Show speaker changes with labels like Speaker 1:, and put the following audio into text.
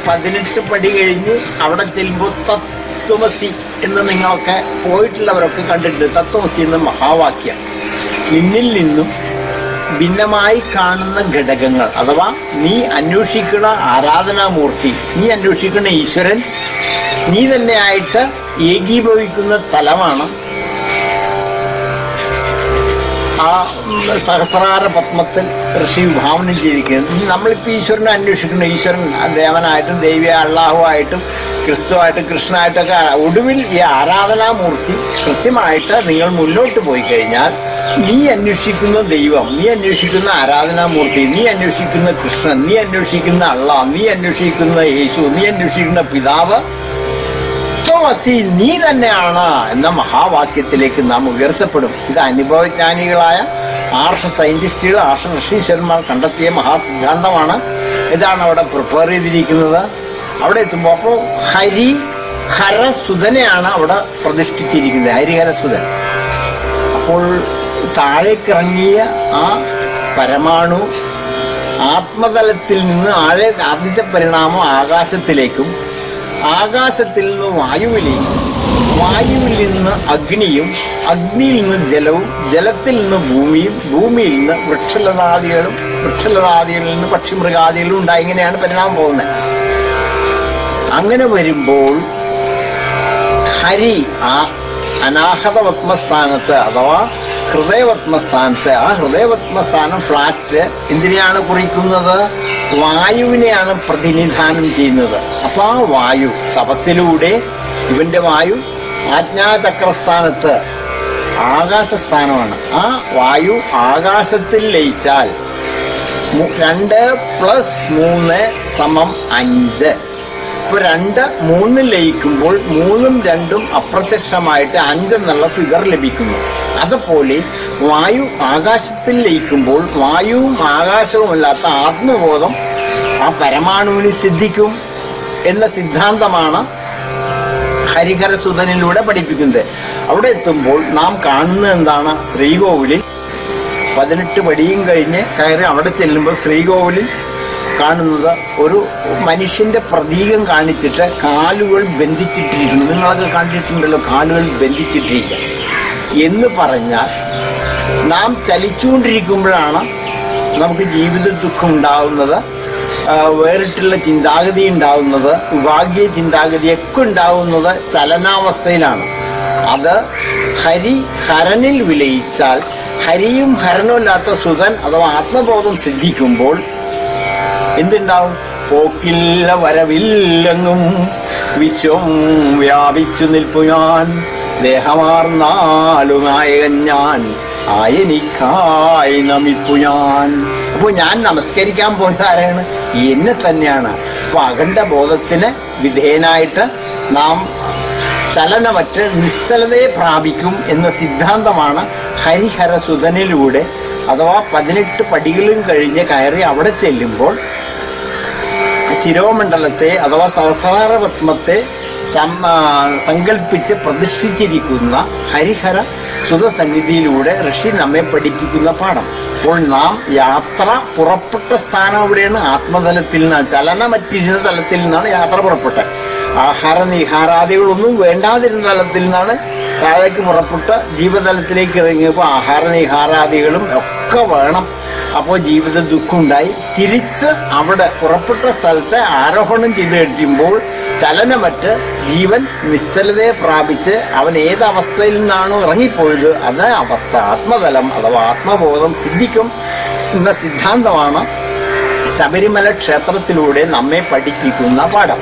Speaker 1: 18 പടി കഴിഞ്ഞ് അവിടെ ചെല്ലുമ്പോൾ തത്വമസി എന്ന് നിങ്ങളൊക്കെ പോയിട്ടുള്ളവരൊക്കെ കണ്ടിട്ടുണ്ട്. തത്വമസി എന്ന മഹാവാക്യം. നിന്നിൽ നിന്നും ഭിന്നമായി കാണുന്ന ഘടകങ്ങൾ, അഥവാ നീ അന്വേഷിക്കുന്ന ആരാധനാമൂർത്തി, നീ അന്വേഷിക്കുന്ന ഈശ്വരൻ, നീ തന്നെയായിട്ട് ഏകീഭവിക്കുന്ന തലമാണ് ആ സഹസ്രാര പത്മത്തിൽ ഋഷി വിഭാവനം ചെയ്തിരിക്കുന്നത്. നമ്മളിപ്പോൾ ഈശ്വരനെ അന്വേഷിക്കുന്ന ഈശ്വരൻ ദേവനായിട്ടും ദൈവീയ അള്ളാഹുവായിട്ടും ക്രിസ്തുവായിട്ടും കൃഷ്ണനായിട്ടൊക്കെ ഒടുവിൽ ഈ ആരാധനാമൂർത്തി കൃത്യമായിട്ട് നിങ്ങൾ മുന്നോട്ട് പോയി കഴിഞ്ഞാൽ നീ അന്വേഷിക്കുന്ന ദൈവം, നീ അന്വേഷിക്കുന്ന ആരാധനാമൂർത്തി, നീ അന്വേഷിക്കുന്ന കൃഷ്ണൻ, നീ അന്വേഷിക്കുന്ന അള്ളാഹ്, നീ അന്വേഷിക്കുന്ന യേശു, നീ അന്വേഷിക്കുന്ന പിതാവ് നീ തന്നെയാണ് എന്ന മഹാവാക്യത്തിലേക്ക് നാം ഉയർത്തപ്പെടും. ഇത് അനുഭവജ്ഞാനികളായ ആർഷ സയന്റിസ്റ്റുകൾ, ആർഷ ഋഷീശ്വരന്മാർ കണ്ടെത്തിയ മഹാസിദ്ധാന്തമാണ്. ഇതാണ് അവിടെ പ്രിപ്പയർ ചെയ്തിരിക്കുന്നത്. അവിടെ എത്തുമ്പോൾ അപ്പോൾ ഹരിഹരസുതനെയാണ് അവിടെ പ്രതിഷ്ഠിച്ചിരിക്കുന്നത്, ഹരിഹരസുതൻ. അപ്പോൾ താഴേക്കിറങ്ങിയ ആ പരമാണു ആത്മതലത്തിൽ നിന്ന് ആദ്യത്തെ പരിണാമം ആകാശത്തിലേക്കും, ആകാശത്തിൽ നിന്ന് വായുവിലേക്കും, വായുവിൽ നിന്ന് അഗ്നിയും, അഗ്നിയിൽ നിന്ന് ജലവും, ജലത്തിൽ നിന്ന് ഭൂമിയും, ഭൂമിയിൽ നിന്ന് വൃക്ഷലതാദികളും, വൃക്ഷലതാദികളിൽ നിന്ന് പക്ഷിമൃഗാദികളും ഉണ്ടായി. ഇങ്ങനെയാണ് പരിണാമം പോകുന്നത്. അങ്ങനെ വരുമ്പോൾ ഹരി ആ അനാഹത പത്മസ്ഥാനത്ത് അഥവാ ഹൃദയപത്മസ്ഥാനത്ത്, ആ ഹൃദയപത്മസ്ഥാനം ഫ്ലാറ്റ് എന്തിനെയാണ് കുറിക്കുന്നത്? വായുവിനെയാണ് പ്രതിനിധാനം ചെയ്യുന്നത്. അപ്പൊ ആ വായു തപസ്സിലൂടെ ഇവന്റെ വായു ആജ്ഞാചക്രസ്ഥാനത്ത് ആകാശസ്ഥാനമാണ്. ആ വായു ആകാശത്തിൽ ലയിച്ചാൽ 2 + 3 = 5. ഇപ്പൊ 2 3 ലയിക്കുമ്പോൾ 3ഉം 2ഉം അപ്രത്യക്ഷമായിട്ട് 5 എന്നുള്ള ഫിഗർ ലഭിക്കുന്നു. അതുപോലെ വായു ആകാശത്തിൽ ലയിക്കുമ്പോൾ വായുവും ആകാശവുമല്ലാത്ത ആത്മബോധം ആ പരമാണുവിന് സിദ്ധിക്കും എന്ന സിദ്ധാന്തമാണ് ഹരിഹരസുതനിലൂടെ പഠിപ്പിക്കുന്നത്. അവിടെ എത്തുമ്പോൾ നാം കാണുന്നത് എന്താണ്? ശ്രീകോവിലിൽ 18 പടിയും കഴിഞ്ഞ് കയറി അവിടെ ചെല്ലുമ്പോൾ ശ്രീകോവിലിൽ കാണുന്നത് ഒരു മനുഷ്യന്റെ പ്രതീകം കാണിച്ചിട്ട് കാലുകൾ ബന്ധിച്ചിട്ടിരിക്കുന്നു. നിങ്ങളൊക്കെ കണ്ടിട്ടുണ്ടല്ലോ, കാലുകൾ ബന്ധിച്ചിട്ടിരിക്കുക എന്ന് പറഞ്ഞാൽ നാം ചലിച്ചുകൊണ്ടിരിക്കുമ്പോഴാണ് നമുക്ക് ജീവിത ദുഃഖം ഉണ്ടാവുന്നത്, വേറിട്ടുള്ള ചിന്താഗതി ഉണ്ടാവുന്നത്, വിഭാഗീയ ചിന്താഗതിയൊക്കെ ഉണ്ടാവുന്നത് ചലനാവസ്ഥയിലാണ്. അത് ഹരനിൽ വിലയിച്ചാൽ, ഹരിയും ഹരനുമില്ലാത്ത സുതൻ അഥവാ ആത്മബോധം സിദ്ധിക്കുമ്പോൾ എന്തുണ്ടാവും? പോക്കില്ല വരവില്ലെങ്ങും വിശ്വം വ്യാപിച്ചു നിൽപ്പു ഞാൻ, ദേഹമാർന്നാലു നായകൻ ഞാൻ, ആയെനിക്കായി നമിപ്പു ഞാൻ. അപ്പോൾ ഞാൻ നമസ്കരിക്കാൻ പോകുന്നത് ആരാണ്? എന്നെ തന്നെയാണ്. അപ്പൊ അഖണ്ഡ ബോധത്തിന് വിധേയനായിട്ട് നാം ചലനമറ്റ് നിശ്ചലതയെ പ്രാപിക്കും എന്ന സിദ്ധാന്തമാണ് ഹരിഹരസുതനിലൂടെ, അഥവാ 18 പടികളും കഴിഞ്ഞ് കയറി അവിടെ ചെല്ലുമ്പോൾ ശിരോമണ്ഡലത്തെ അഥവാ സഹസ്രാരപത്മത്തെ സങ്കല്പിച്ച് പ്രതിഷ്ഠിച്ചിരിക്കുന്ന ഹരിഹര സുതസന്നിധിയിലൂടെ ഋഷി നമ്മെ പഠിപ്പിക്കുന്ന പാഠം. അപ്പോൾ നാം യാത്ര പുറപ്പെട്ട സ്ഥാനം എവിടെയാണ്? ആത്മതലത്തിൽ നിന്നാണ്, ചലനമറ്റിരുന്ന തലത്തിൽ നിന്നാണ് യാത്ര പുറപ്പെട്ടത്. ആഹാര നിഹാരാദികളൊന്നും വേണ്ടാതിരുന്ന തലത്തിൽ നിന്നാണ് താഴേക്ക് പുറപ്പെട്ട് ജീവതലത്തിലേക്ക് ഇറങ്ങിയപ്പോൾ ആഹാര നിഹാരാദികളും ഒക്കെ വേണം. അപ്പോൾ ജീവിത ദുഃഖം ഉണ്ടായി. തിരിച്ച് അവിടെ പുറപ്പെട്ട സ്ഥലത്തെ ആരോഹണം ചെയ്ത് കഴിയുമ്പോൾ ചലനമറ്റ് ജീവൻ നിശ്ചലതയെ പ്രാപിച്ച് അവൻ ഏതവസ്ഥയിൽ നിന്നാണോ ഇറങ്ങിപ്പോയത് അത് അവസ്ഥ ആത്മതലം അഥവാ ആത്മബോധം സിദ്ധിക്കും എന്ന സിദ്ധാന്തമാണ് ശബരിമല ക്ഷേത്രത്തിലൂടെ നമ്മെ പഠിപ്പിക്കുന്ന പാഠം.